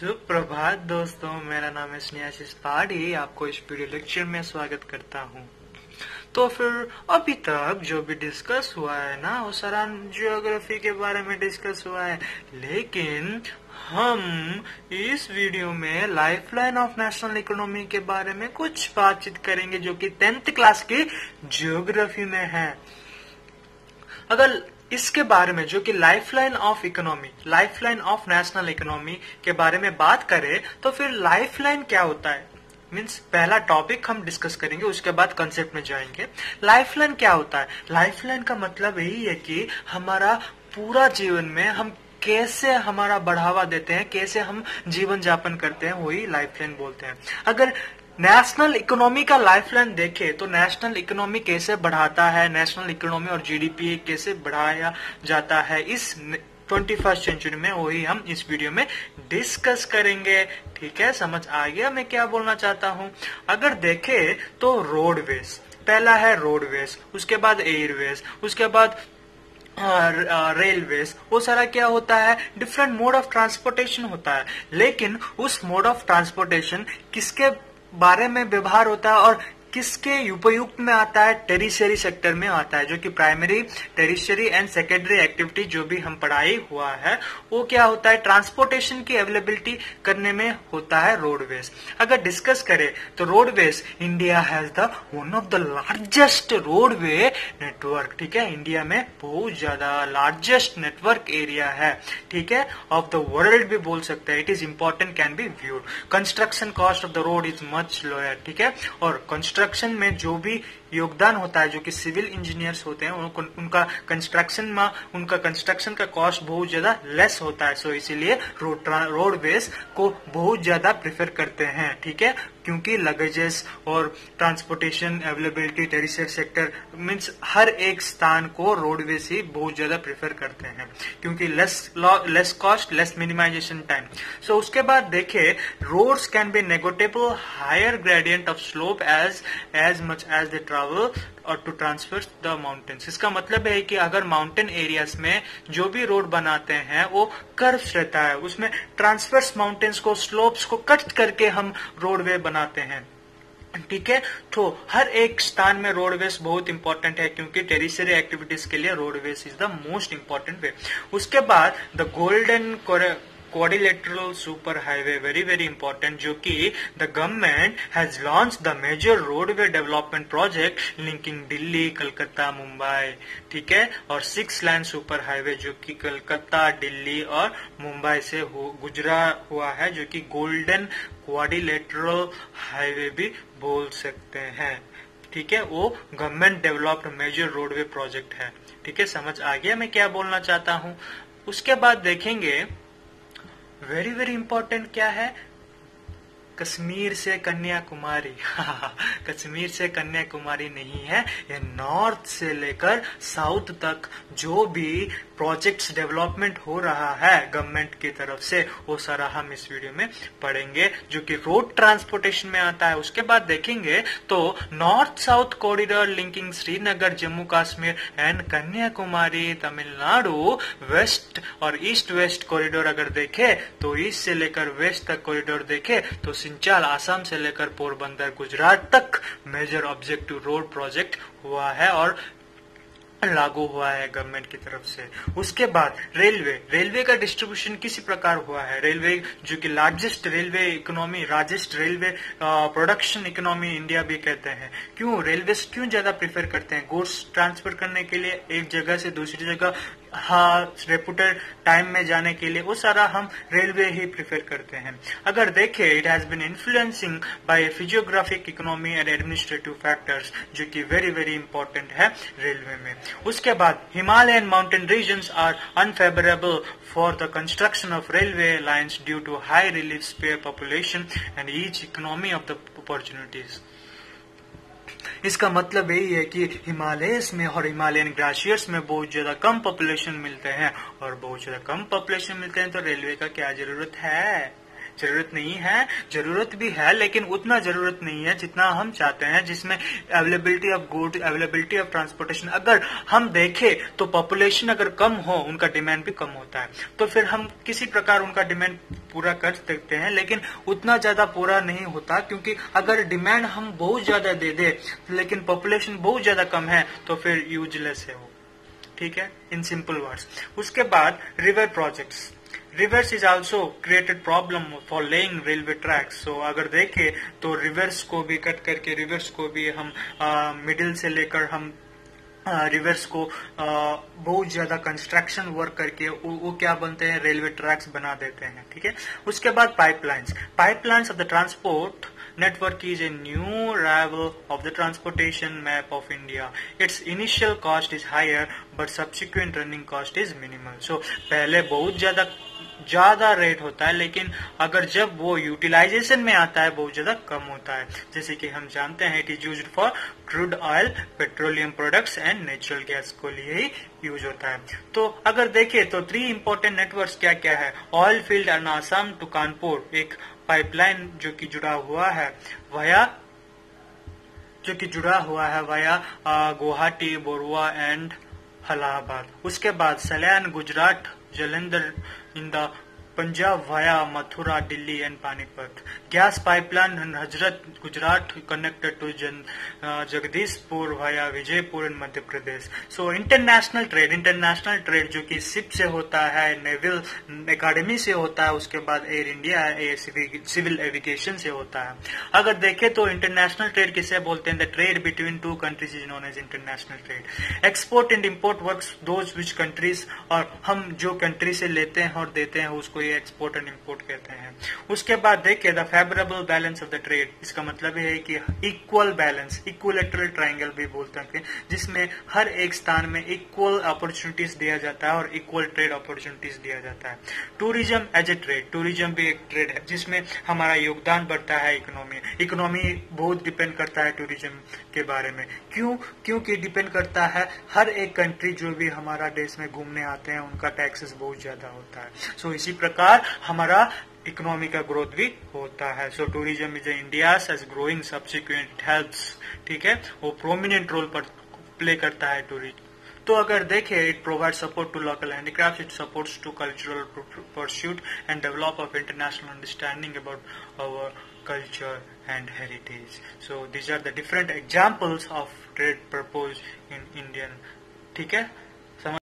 सुप्रभात दोस्तों, मेरा नाम है स्नेहाशीष पहाड़ी। आपको इस वीडियो लेक्चर में स्वागत करता हूँ। तो फिर अभी तक जो भी डिस्कस हुआ है ना, वो सारा ज्योग्राफी के बारे में डिस्कस हुआ है, लेकिन हम इस वीडियो में लाइफलाइन ऑफ नेशनल इकोनॉमी के बारे में कुछ बातचीत करेंगे जो कि 10th क्लास की ज्योग्राफी में है। अगर इसके बारे में जो कि lifeline of economy, lifeline of national economy के बारे में बात करें तो फिर लाइफलाइन क्या होता है, मीन्स पहला टॉपिक हम डिस्कस करेंगे, उसके बाद कंसेप्ट में जाएंगे। लाइफलाइन क्या होता है? लाइफलाइन का मतलब यही है कि हमारा पूरा जीवन में हम कैसे हमारा बढ़ावा देते हैं, कैसे हम जीवन यापन करते हैं, वही लाइफलाइन बोलते हैं। अगर नेशनल इकोनॉमी का लाइफलाइन देखे तो नेशनल इकोनॉमी कैसे बढ़ाता है, नेशनल इकोनॉमी और जीडीपी कैसे बढ़ाया जाता है इस 21st सेंचुरी में, वही हम इस वीडियो में डिस्कस करेंगे। ठीक है, समझ आ गया मैं क्या बोलना चाहता हूँ? अगर देखे तो रोडवेज, पहला है रोडवेज, उसके बाद एयरवेज, उसके बाद रेलवेज, वो सारा क्या होता है, डिफरेंट मोड ऑफ ट्रांसपोर्टेशन होता है। लेकिन उस मोड ऑफ ट्रांसपोर्टेशन किसके बारे में व्यवहार होता है और किसके उपयुक्त में आता है? टेरिशरी सेक्टर में आता है, जो कि primary, tertiary and secondary activity जो भी हम पढ़ाई हुआ है वो क्या होता है, ट्रांसपोर्टेशन की अवेलेबिलिटी करने में होता है रोडवेज। अगर डिस्कस करें तो roadways, India has the one of the largest roadway network. ठीक है, इंडिया में बहुत ज्यादा लार्जेस्ट नेटवर्क एरिया है, ठीक है, ऑफ द वर्ल्ड भी बोल सकते हैं। It is important, can be viewed. Construction cost of the road is much lower, ठीक है, और कंस्ट्रक्शन में जो भी योगदान होता है, जो कि सिविल इंजीनियर्स होते हैं, उनका कंस्ट्रक्शन का कॉस्ट बहुत ज्यादा लेस होता है। सो इसीलिए रोडवेज को बहुत ज्यादा प्रेफर करते हैं, ठीक है, क्योंकि लगेजेस और transportation availability, tertiary sector means हर एक स्थान को रोडवेज ही बहुत ज्यादा प्रेफर करते हैं, क्योंकि less cost, less minimization time. So उसके बाद देखे, roads can be negotiable higher gradient of slope as much as they travel और टू ट्रांसफर द माउंटेन्स। इसका मतलब है कि अगर माउंटेन एरियाज में जो भी रोड बनाते हैं वो कर्व्स रहता है, उसमें ट्रांसफर्स माउंटेन्स को, स्लोप्स को कट करके हम रोडवे बनाते हैं, ठीक है। तो हर एक स्थान में रोडवेज बहुत इंपॉर्टेंट है, क्योंकि टेरिशरी एक्टिविटीज के लिए roadways is the most important way. उसके बाद the golden quadrilateral super highway, very very important, जो कि the government has launch the major roadway development project linking Delhi, Calcutta, Mumbai, ठीक है, और 6 लाइन सुपर हाईवे जो कि कलकत्ता, दिल्ली और मुंबई से गुजरा हुआ है, जो कि गोल्डन क्वाड्रिलेटरल हाईवे भी बोल सकते हैं, ठीक है। वो government developed major roadway project है, ठीक है, समझ आ गया मैं क्या बोलना चाहता हूँ। उसके बाद देखेंगे वेरी वेरी इंपॉर्टेंट क्या है, कश्मीर से कन्याकुमारी। कश्मीर से कन्याकुमारी नहीं है, ये नॉर्थ से लेकर साउथ तक जो भी प्रोजेक्ट्स डेवलपमेंट हो रहा है गवर्नमेंट की तरफ से, वो सारा हम इस वीडियो में पढ़ेंगे, जो कि रोड ट्रांसपोर्टेशन में आता है। उसके बाद देखेंगे तो north south corridor linking Srinagar, Jammu Kashmir and Kanyakumari, Tamil Nadu, west और ईस्ट वेस्ट कॉरिडोर अगर देखे तो ईस्ट से लेकर वेस्ट तक कॉरिडोर देखे तो सिंचाल, आसाम से लेकर पोरबंदर, गुजरात तक मेजर ऑब्जेक्टिव रोड प्रोजेक्ट हुआ है और लागू हुआ है गवर्नमेंट की तरफ से। उसके बाद रेलवे का डिस्ट्रीब्यूशन किसी प्रकार हुआ है। रेलवे जो कि largest railway economy, largest railway production economy India भी कहते हैं। क्यों रेलवे क्यों ज्यादा प्रेफर करते हैं? गुड्स ट्रांसफर करने के लिए एक जगह से दूसरी जगह, हाँ, रेपुटेड टाइम में जाने के लिए, वो सारा हम रेलवे ही प्रेफर करते हैं। अगर देखें, it has been influencing by physiographic, economy and administrative factors, जो कि वेरी वेरी इंपॉर्टेंट है रेलवे में। उसके बाद Himalayan mountain regions are unfavourable for the construction of railway lines due to high relief spare population and each economy of the opportunities. इसका मतलब यही है कि हिमालयस में और हिमालयन ग्लेशियर्स में बहुत ज्यादा कम पॉपुलेशन मिलते हैं, और बहुत ज्यादा कम पॉपुलेशन मिलते हैं तो रेलवे का क्या जरूरत है? जरूरत नहीं है, जरूरत भी है लेकिन उतना जरूरत नहीं है जितना हम चाहते हैं, जिसमें availability of good, availability of transportation. अगर हम देखें तो पॉपुलेशन अगर कम हो, उनका डिमांड भी कम होता है, तो फिर हम किसी प्रकार उनका डिमांड पूरा कर सकते हैं, लेकिन उतना ज्यादा पूरा नहीं होता, क्योंकि अगर डिमांड हम बहुत ज्यादा दे दे लेकिन पॉपुलेशन बहुत ज्यादा कम है तो फिर यूजलेस है वो, ठीक है, इन सिंपल वर्ड्स। उसके बाद river projects. Rivers is also created problem for laying railway tracks. So अगर देखें तो रिवर्स को भी कट करके, रिवर्स को भी हम मिडिल से लेकर हम रिवर्स को बहुत ज्यादा कंस्ट्रक्शन वर्क करके वो क्या बनते हैं, रेलवे ट्रैक्स बना देते हैं, ठीक है। उसके बाद pipelines. Pipelines of the transport network is a new arrival of the transportation map of India. Its initial cost is higher, but subsequent running cost is minimal. So पहले बहुत ज्यादा रेट होता है, लेकिन अगर जब वो यूटिलाइजेशन में आता है बहुत ज्यादा कम होता है। जैसे कि हम जानते हैं it is used for crude oil, petroleum products and natural gas को लिए ही यूज होता है। तो अगर देखें तो 3 इंपॉर्टेंट नेटवर्क्स क्या क्या है। Oil field and Assam to Kanpur, एक पाइपलाइन जो कि जुड़ा हुआ है वया गुवाहाटी, बोरुआ एंड इलाहाबाद। उसके बाद सल्यान Gujarat, Jalandhar in the Punjab via Mathura, Delhi and Panipat. Gas pipeline हजरत Gujarat connected to Jagdishpur via Vijaypur in Madhya Pradesh. So international trade जो कि शिप से होता है, नेवल एकेडमी से होता है, उसके बाद Air India, air civil aviation से होता है। अगर देखें तो इंटरनेशनल ट्रेड किसे बोलते हैं, the trade between 2 countries is known as international trade. Export and import works those which countries, और हम जो कंट्री से लेते हैं और देते हैं उसको ये एक्सपोर्ट एंड इम्पोर्ट कहते हैं। उसके बाद देखिए the favourable balance of the trade, इसका मतलब है कि इक्वल बैलेंस, इक्विलेटरल ट्रायंगल भी बोलते हैं, जिसमें हर एक स्थान में इक्वल अपॉर्चुनिटीज दिया जाता है और इक्वल ट्रेड अपॉर्चुनिटीज दिया जाता है। Tourism as a trade, tourism भी एक ट्रेड है जिसमें हमारा योगदान बढ़ता है इकोनॉमी बहुत डिपेंड करता है टूरिज्म के बारे में। क्योंकि डिपेंड करता है हर एक कंट्री जो भी हमारा देश में घूमने आते हैं उनका टैक्सेस बहुत ज्यादा होता है। सो इसी प्रकार हमारा इकोनॉमी का ग्रोथ भी होता है। So tourism is India as growing subsequent helps, ठीक है, वो प्रोमिनेंट रोल पर प्ले करता है टूरिज्म। तो अगर देखें it provide support to local handicraft, it supports to cultural pursuit and develop of international understanding about our culture and heritage. So these are the different examples of trade proposed in Indian, ठीक है।